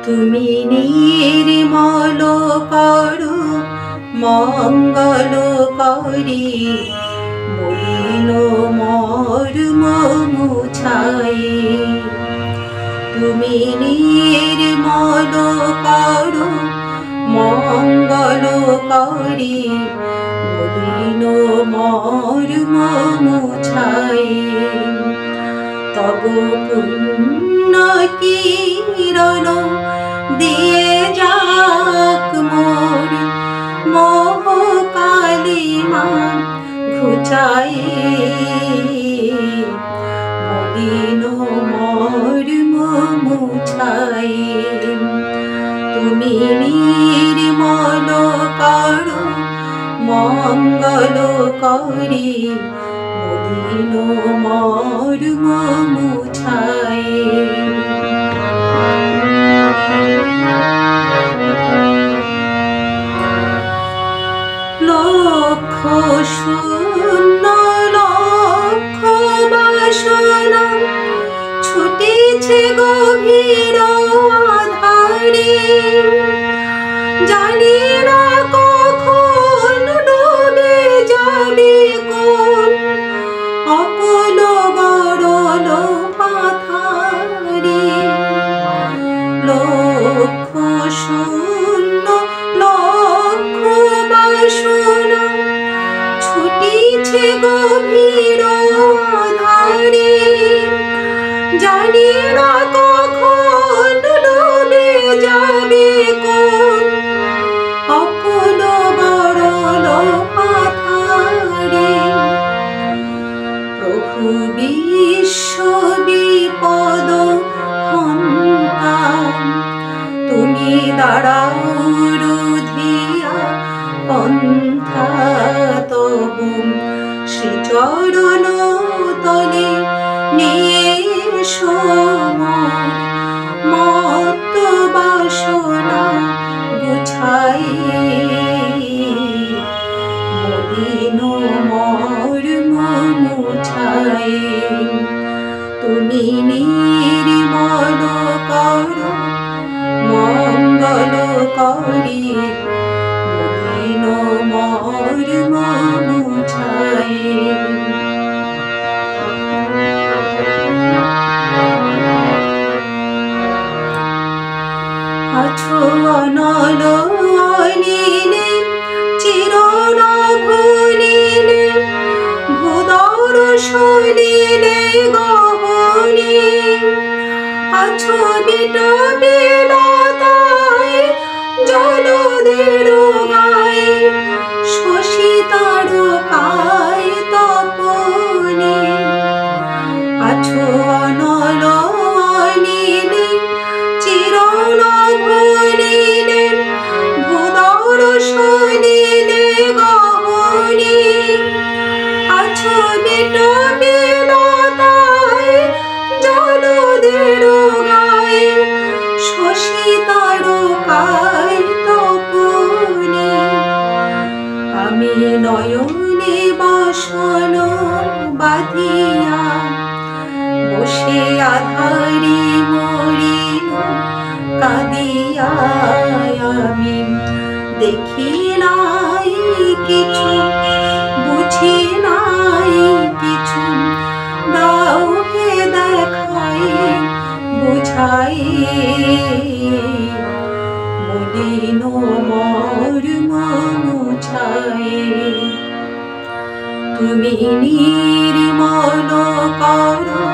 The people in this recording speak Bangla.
তুমি নির্মল করো মঙ্গলকারী মলিন মর্ম মুছাই। তুমি নির্মল করো মঙ্গলকারী মলিন মর্ম মুছাই। তব পুণ্য কিরণ দিয়ে যাক মোর মোহ কালিমা ঘুচাই। মলিন মর্ম মুছাই। তুমি নির্মল করো মঙ্গলকারী মলিন মর্ম মুছাই। লক্ষ শূন্য লক্ষ বাসনা ছুটেছে গভীর আধারে। জানি না কখন ডুবে যাবে কোন অকুল গরল পাথারে। লক্ষ শূন্য লক্ষ বাসনা ছুটিছে গভীর আধারে। জানি না কখন ডুবে যাবে কোন অকুল গরল পাথারে। প্রভু বিশ্ব বিপদ হন্তা তুমি দাঁড়াও রুধিয়া পন্থা। তবু শ্রীচরণ তলে নিয়ে মত্ত বাসনা গুছাই। মলিন মর্ম মুছাই। তুমি নির্মল করো মঙ্গলকারী মলিন মর্ম মুছাই। আছো অনল অনিলে চিরণ ভুলিলে ভূদর সলিলে গহনে। আছো বিট বিলতায় জলদের গায়ে শশী তারকায় তপনে। আছো অনল অনিলে চিরণ ভুলিলে ভূদর সলিলে গহনে। আছো বিট বিলতায় জলদের গায়ে শশী তারকায় তপনে। আমি নয়নে বাসন বাঁধিয়া বসে আধারি মরিন কাঁদিয়া। আমি দেখি নাই কিছু বুঝি নাই কিছু দাও হে দেখাই বুঝাই। মলিন মর্ম মুছাই। তুমি নির্মল করো